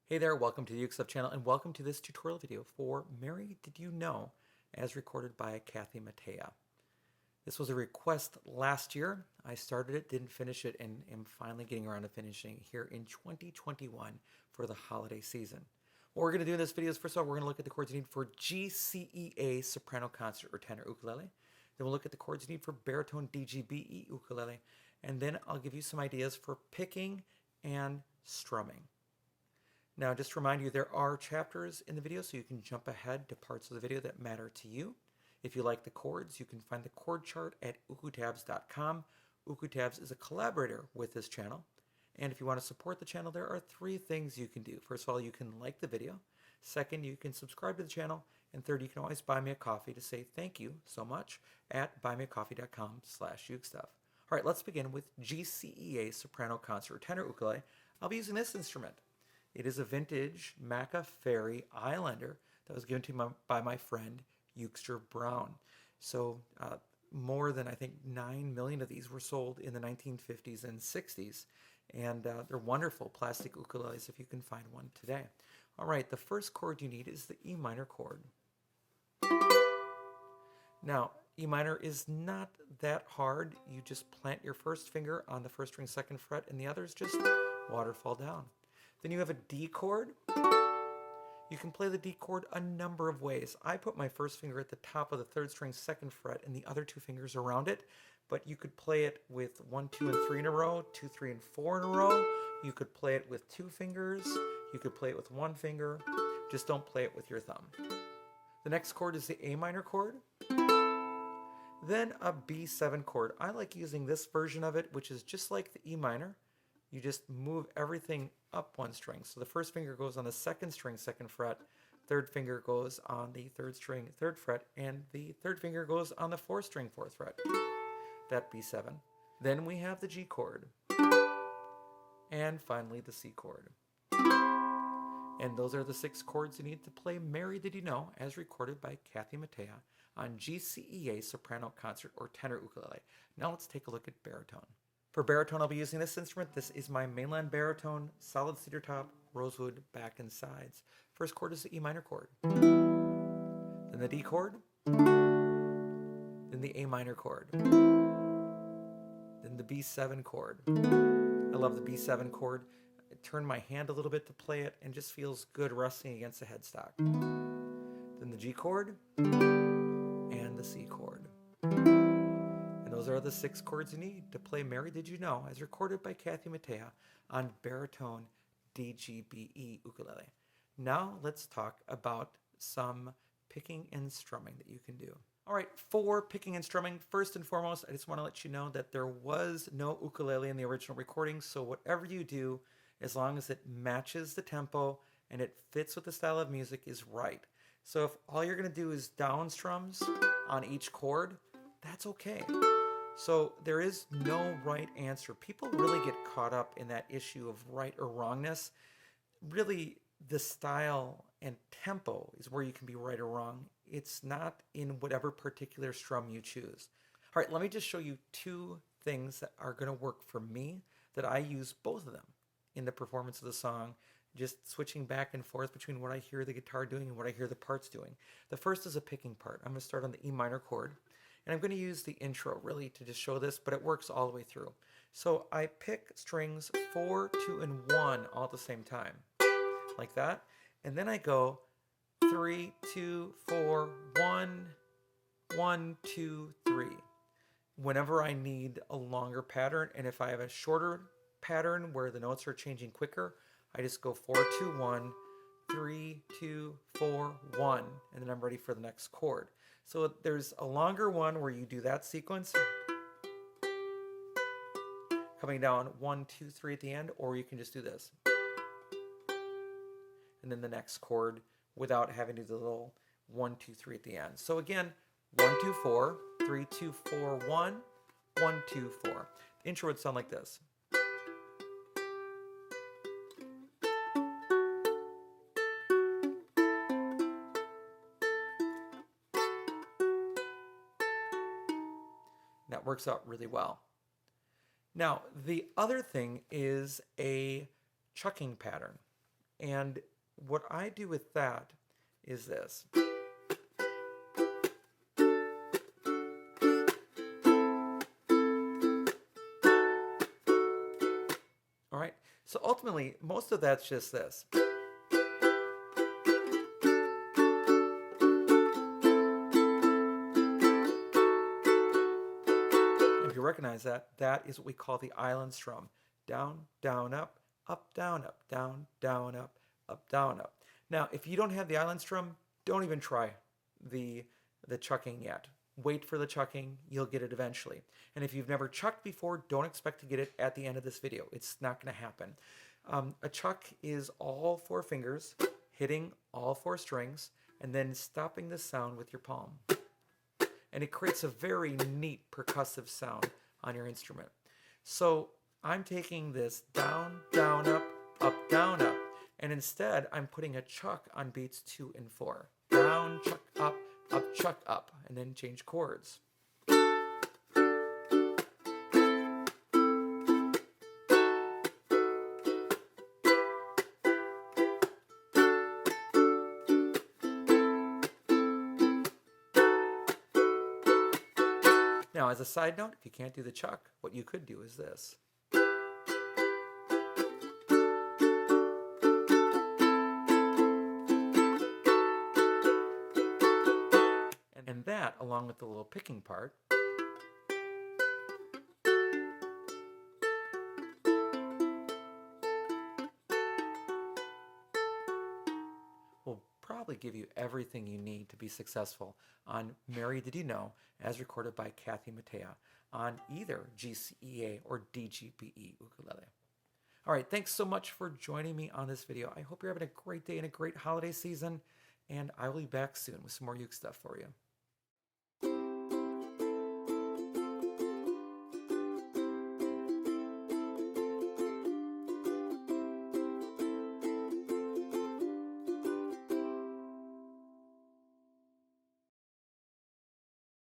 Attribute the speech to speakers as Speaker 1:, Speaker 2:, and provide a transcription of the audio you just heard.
Speaker 1: Hey there, welcome to the ukestuff channel and welcome to this tutorial video for Mary Did You Know as recorded by Kathy Mattea. This was a request last year. I started it, didn't finish it, and am finally getting around to finishing it here in 2021 for the holiday season. What we're going to do in this video is, first of all, we're going to look at the chords you need for GCEA soprano concert or tenor ukulele. Then we'll look at the chords you need for baritone DGBE ukulele. And then I'll give you some ideas for picking and strumming. Now, just to remind you, there are chapters in the video, so you can jump ahead to parts of the video that matter to you. If you like the chords, you can find the chord chart at ukestuff.info. Ukestuff is a collaborator with this channel. And if you want to support the channel, there are 3 things you can do. First of all, you can like the video. Second, you can subscribe to the channel. And third, you can always buy me a coffee to say thank you so much at buymeacoffee.com/ukestuff. All right, let's begin with GCEA soprano concert tenor ukulele. I'll be using this instrument. It is a vintage Macca Fairy Islander that was given to me by my friend Euxter Brown. So more than, I think, 9 million of these were sold in the 1950s and 60s. And they're wonderful plastic ukuleles if you can find one today. All right, the first chord you need is the E minor chord. Now, E minor is not that hard. You just plant your first finger on the first string, second fret, and the others just waterfall down. Then you have a D chord. You can play the D chord a number of ways. I put my first finger at the top of the third string, second fret, and the other 2 fingers around it. But you could play it with 1, 2, and 3 in a row, 2, 3, and 4 in a row. You could play it with 2 fingers. You could play it with 1 finger. Just don't play it with your thumb. The next chord is the A minor chord. Then a B7 chord. I like using this version of it, which is just like the E minor. You just move everything up 1 string. So the first finger goes on the second string, second fret. Third finger goes on the third string, third fret. And the third finger goes on the 4th string, 4th fret. That B7. Then we have the G chord. And finally the C chord. And those are the 6 chords you need to play Mary Did You Know as recorded by Kathy Mattea on GCEA soprano concert or tenor ukulele. Now let's take a look at baritone. For baritone, I'll be using this instrument. This is my mainland baritone, solid cedar top, rosewood back and sides. First chord is the E minor chord. Then the D chord. Then the A minor chord. Then the B7 chord. I love the B7 chord. I turn my hand a little bit to play it and just feels good resting against the headstock. Then the G chord and the C chord. And those are the 6 chords you need to play Mary Did You Know as recorded by Kathy Mattea on baritone DGBE ukulele. Now let's talk about some picking and strumming that you can do. All right, for picking and strumming, first and foremost, I just want to let you know that there was no ukulele in the original recording, so whatever you do, as long as it matches the tempo and it fits with the style of music, is right. So if all you're going to do is down strums on each chord, that's okay. So there is no right answer. People really get caught up in that issue of right or wrongness. Really, the style and tempo is where you can be right or wrong. It's not in whatever particular strum you choose. All right, let me just show you 2 things that are going to work for me that I use both of them in the performance of the song, just switching back and forth between what I hear the guitar doing and what I hear the parts doing. The first is a picking part. I'm going to start on the E minor chord. And I'm going to use the intro really to just show this, but it works all the way through. So I pick strings 4, 2, and 1 all at the same time, like that. And then I go 3, 2, 4, 1, 1, 2, 3. Whenever I need a longer pattern, and if I have a shorter pattern where the notes are changing quicker, I just go 4, 2, 1, 3, 2, 4, 1, and then I'm ready for the next chord. So there's a longer one where you do that sequence, coming down 1, 2, 3 at the end, or you can just do this. And then the next chord without having to do the little 1, 2, 3 at the end. So again, 1, 2, 4, 3, 2, 4, 1, 1, 2, 4. The intro would sound like this. That works out really well. Now, the other thing is a chucking pattern. And what I do with that is this. All right, so ultimately, most of that's just this. If you recognize that, that is what we call the island strum. Down, down, up, down, down, up, down, up. Now, if you don't have the island strum, don't even try the chucking yet. Wait for the chucking, you'll get it eventually. And if you've never chucked before, don't expect to get it at the end of this video. It's not going to happen. A chuck is all 4 fingers hitting all 4 strings and then stopping the sound with your palm. And it creates a very neat percussive sound on your instrument. So I'm taking this down, down, up, down, up. And instead, I'm putting a chuck on beats 2 and 4. Down, chuck, up, and then change chords. Now, as a side note, if you can't do the chuck, what you could do is this. And that, along with the little picking part, will probably give you everything you need to be successful on Mary Did You Know, as recorded by Kathy Mattea on either GCEA or DGBE Ukulele. All right, thanks so much for joining me on this video. I hope you're having a great day and a great holiday season, and I will be back soon with some more uke stuff for you.